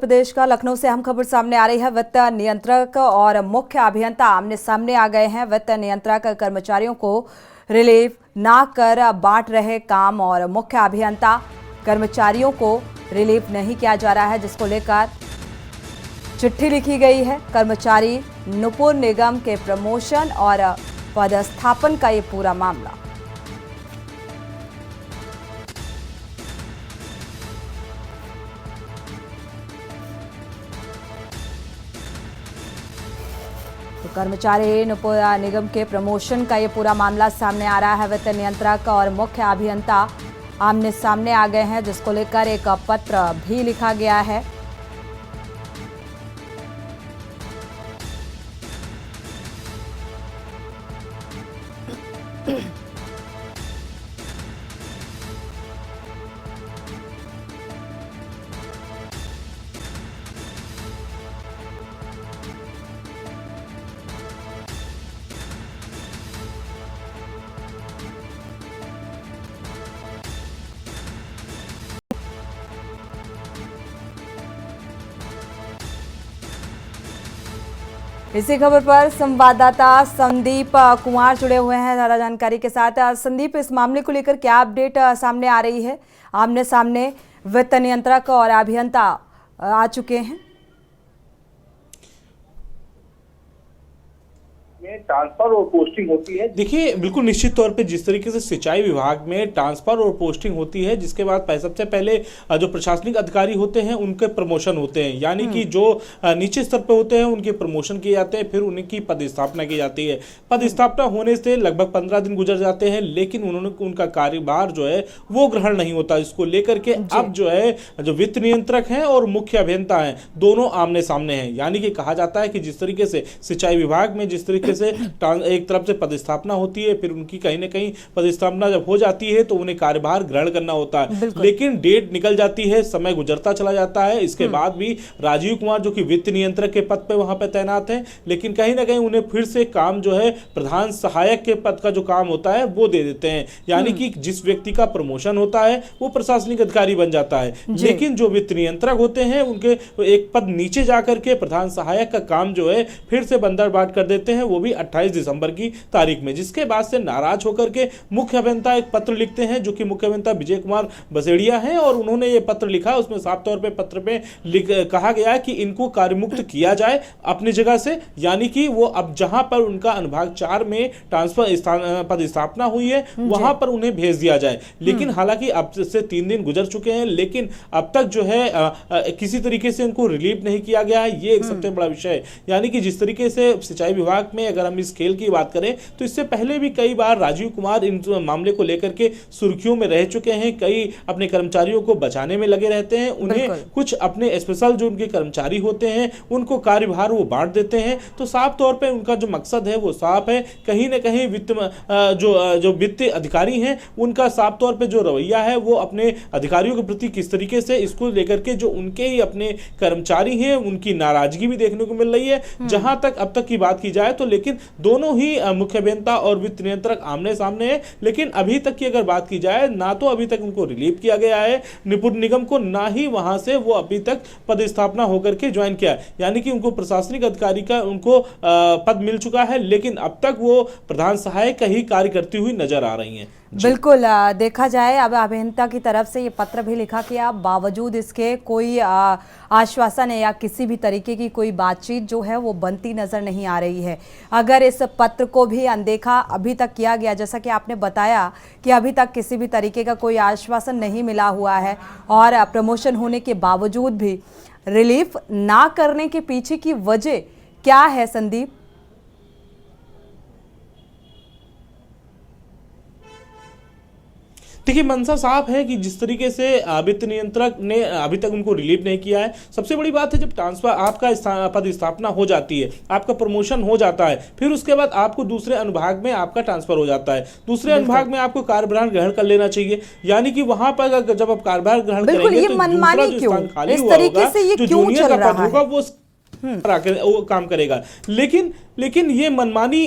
प्रदेश का लखनऊ से अहम खबर सामने आ रही है। वित्त नियंत्रक और मुख्य अभियंता आमने सामने आ गए हैं। वित्त नियंत्रक कर्मचारियों को रिलीफ ना कर बांट रहे काम और मुख्य अभियंता कर्मचारियों को रिलीफ नहीं किया जा रहा है, जिसको लेकर चिट्ठी लिखी गई है। कर्मचारी नुपुर निगम के प्रमोशन और पदस्थापन का ये पूरा मामला। तो कर्मचारी नुपुर निगम के प्रमोशन का ये पूरा मामला सामने आ रहा है। वित्त नियंत्रक और मुख्य अभियंता आमने सामने आ गए हैं, जिसको लेकर एक पत्र भी लिखा गया है। इसी खबर पर संवाददाता संदीप कुमार जुड़े हुए हैं ज्यादा जानकारी के साथ। संदीप, इस मामले को लेकर क्या अपडेट सामने आ रही है? आमने सामने वित्त नियंत्रक और अभियंता आ चुके हैं। ट्रांसफर और पोस्टिंग होती है। देखिए, बिल्कुल निश्चित तौर पे जिस तरीके से सिंचाई विभाग में ट्रांसफर और पोस्टिंग होती है, जिसके बाद सबसे पहले जो प्रशासनिक अधिकारी होते हैं उनके प्रमोशन होते हैं, यानी कि जो नीचे स्तर पे होते हैं उनके प्रमोशन किए जाते हैं, फिर उनकी पदस्थापना की जाती है। पदस्थापना होने से लगभग 15 दिन गुजर जाते हैं, लेकिन उनका कार्यभार जो है वो ग्रहण नहीं होता। इसको लेकर के अब जो है जो वित्त नियंत्रक हैं और मुख्य अभियंता हैं, दोनों आमने सामने हैं। यानी कि कहा जाता है कि जिस तरीके से सिंचाई विभाग में जिस तरीके से एक तरफ से पदस्थापना होती है, फिर उनकी कहीं ना कहीं पदस्थापना जब हो जाती है तो उन्हें कार्यभार ग्रहण करना होता है, लेकिन डेट निकल जाती है, समय गुजरता चला जाता है। इसके बाद भी राजीव कुमार जो कि वित्त नियंत्रक के पद पे वहां पे तैनात हैं, लेकिन कहीं ना कहीं उन्हें फिर से काम जो है प्रधान सहायक के पद का जो काम होता है वो दे देते हैं। यानी कि जिस व्यक्ति का प्रमोशन होता है वो प्रशासनिक अधिकारी बन जाता है, लेकिन जो वित्त नियंत्रक होते हैं उनके एक पद नीचे जाकर के प्रधान सहायक का काम जो है फिर से बंदरबाट कर देते हैं, वो भी 28 दिसंबर की तारीख में। जिसके बाद से नाराज होकर के मुख्य अभियंता एक पत्र लिखते हैं, जो कि मुख्य अभियंता विजय कुमार बसेड़िया हैं, और उन्होंने ये पत्र लिखा। उसमें साफ तौर पे पत्र पे कहा गया है कि इनको कार्यमुक्त किया जाए अपनी जगह से, यानी कि वो अब जहां पर उनका अनुभाग 4 में ट्रांसफर पदस्थापना हुई है वहां पर उन्हें भेज दिया जाए। लेकिन हालांकि अब से 3 दिन गुजर चुके हैं, लेकिन अब तक जो है किसी तरीके से उनको रिलीफ नहीं किया गया है। ये एक सबसे बड़ा विषय है। यानी कि जिस तरीके से सिंचाई विभाग में अगर हम इस खेल की बात करें तो इससे पहले भी कई बार राजीव कुमार इन मामले को लेकर के सुर्खियों में रह चुके हैं। कई अपने कर्मचारियों को बचाने में लगे रहते हैं, उन्हें कुछ अपने स्पेशल जो उनके कर्मचारी होते हैं उनको कार्यभार वो बांट देते हैं। तो साफ तौर पे उनका जो मकसद है वो साफ है। कहीं ना कहीं जो वित्तीय अधिकारी हैं उनका साफ तौर पे जो रवैया है वो अपने अधिकारियों के प्रति किस तरीके से इसको लेकर के जो उनके ही अपने कर्मचारी हैं उनकी नाराजगी भी देखने को मिल रही है। जहां तक अब तक की बात की जाए तो लेकिन दोनों ही मुख्य अभियंता और वित्त नियंत्रक आमने सामने है, लेकिन अभी तक की अगर बात की जाए ना तो अभी तक उनको रिलीव किया गया है नुपुर निगम को, ना ही वहां से वो अभी तक पदस्थापना होकर के ज्वाइन किया है। यानी कि उनको प्रशासनिक अधिकारी का उनको पद मिल चुका है, लेकिन अब तक वो प्रधान सहायक का ही कार्य करती हुई नजर आ रही हैं। बिल्कुल, देखा जाए अब अभियंता की तरफ से ये पत्र भी लिखा गया, बावजूद इसके कोई आश्वासन या किसी भी तरीके की कोई बातचीत जो है वो बनती नजर नहीं आ रही है। अगर इस पत्र को भी अनदेखा अभी तक किया गया, जैसा कि आपने बताया कि अभी तक किसी भी तरीके का कोई आश्वासन नहीं मिला हुआ है और प्रमोशन होने के बावजूद भी रिलीफ ना करने के पीछे की वजह क्या है संदीप? देखिए, मंशा साफ है कि जिस तरीके से वित्त नियंत्रक ने अभी तक उनको रिलीव नहीं किया है। सबसे बड़ी बात है जब ट्रांसफर आपका पदस्थापना हो जाती है, आपका प्रमोशन हो जाता है, फिर उसके बाद आपको दूसरे अनुभाग में आपका ट्रांसफर हो जाता है, दूसरे अनुभाग में आपको कार्यभार ग्रहण कर लेना चाहिए। यानी कि वहां पर जब आप कार्यभार ग्रहण करेंगे तो दूसरा जो स्थान खाली हुआ होगा, जो जूनियर का पद होगा वो काम करेगा। लेकिन ये मनमानी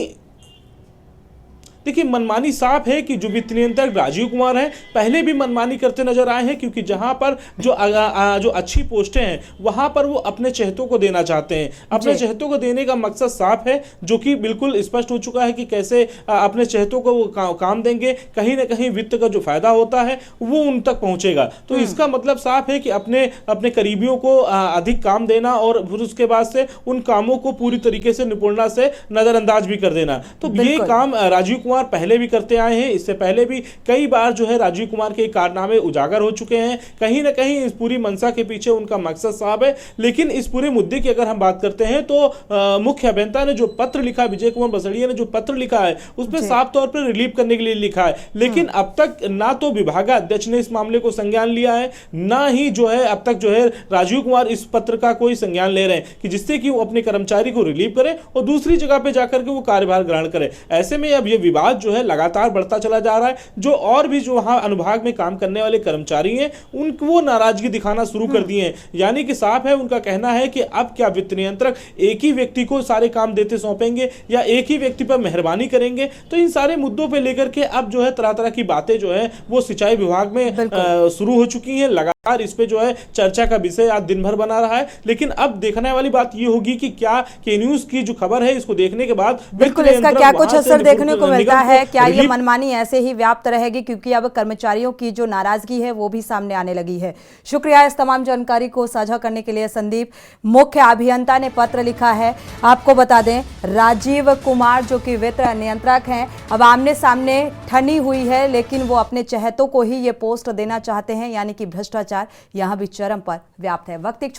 देखिए मनमानी साफ है कि जो वित्त नियंत्रक राजीव कुमार हैं पहले भी मनमानी करते नजर आए हैं, क्योंकि जहां पर जो अच्छी पोस्टें हैं वहां पर वो अपने चहेतों को देना चाहते हैं। अपने चहेतों को देने का मकसद साफ है, जो कि बिल्कुल स्पष्ट हो चुका है कि कैसे अपने चहेतों को वो काम देंगे। कहीं ना कहीं वित्त का जो फायदा होता है वो उन तक पहुंचेगा। तो इसका मतलब साफ है कि अपने करीबियों को अधिक काम देना और फिर उसके बाद से उन कामों को पूरी तरीके से निपुणता से नजरअंदाज भी कर देना। तो ये काम राजीव कुमार पहले भी करते आए हैं। इससे पहले भी कई बार जो है राजीव कुमार के कारनामे उजागर हो चुके हैं। कहीं ना कहीं इस पूरी मंशा के पीछे उनका मकसद साफ है। लेकिन इस पूरे मुद्दे की अगर हम बात करते हैं तो मुख्य अभियंता ने जो पत्र लिखा, विजय कुमार बसड़िया ने जो पत्र लिखा है उसमें साफ तौर पर रिलीव करने के लिए लिखा है। लेकिन अब तक ना तो विभागाध्यक्ष ने इस मामले को संज्ञान लिया है, ना ही जो है अब तक जो है राजीव कुमार इस पत्र का कोई संज्ञान ले रहे हैं कि जिससे कि वो अपने कर्मचारी को रिलीव करे और दूसरी जगह पे जाकर के वो कार्यभार ग्रहण करे। ऐसे में अब ये विवाद जो है लगातार बढ़ता चला जा रहा है। जो और भी जो वहां अनुभाग में काम करने वाले कर्मचारी हैं उनको वो नाराजगी दिखाना शुरू कर दिए हैं। यानी कि साफ है, उनका कहना है कि अब क्या वित्त नियंत्रक एक ही व्यक्ति को सारे काम देते सौंपेंगे या एक ही व्यक्ति पर मेहरबानी करेंगे। तो इन सारे मुद्दों पे लेकर के अब जो है तरह तरह की बातें जो है वो सिंचाई विभाग में शुरू हो चुकी हैं। लगातार इस पे जो है चर्चा का विषय आज दिन भर बना रहा है। लेकिन अब देखने वाली बात ये होगी कि क्या के न्यूज की जो खबर है इसको देखने के बाद बिल्कुल इसका क्या कुछ असर देखने को मिलता है। क्या ये मनमानी ऐसे ही व्याप्त रहेगी, क्योंकि अब कर्मचारियों की जो नाराजगी है वो भी सामने आने लगी है। शुक्रिया इस तमाम जानकारी को साझा करने के लिए संदीप। मुख्य अभियंता ने पत्र लिखा है। आपको बता दें राजीव कुमार जो कि वित्त नियंत्रक हैं, अब आमने सामने ठनी हुई है, लेकिन वो अपने चहेतों को ही ये पोस्ट देना चाहते हैं। यानी कि भ्रष्टाचार यहां भी चरम पर व्याप्त है। वक्त एक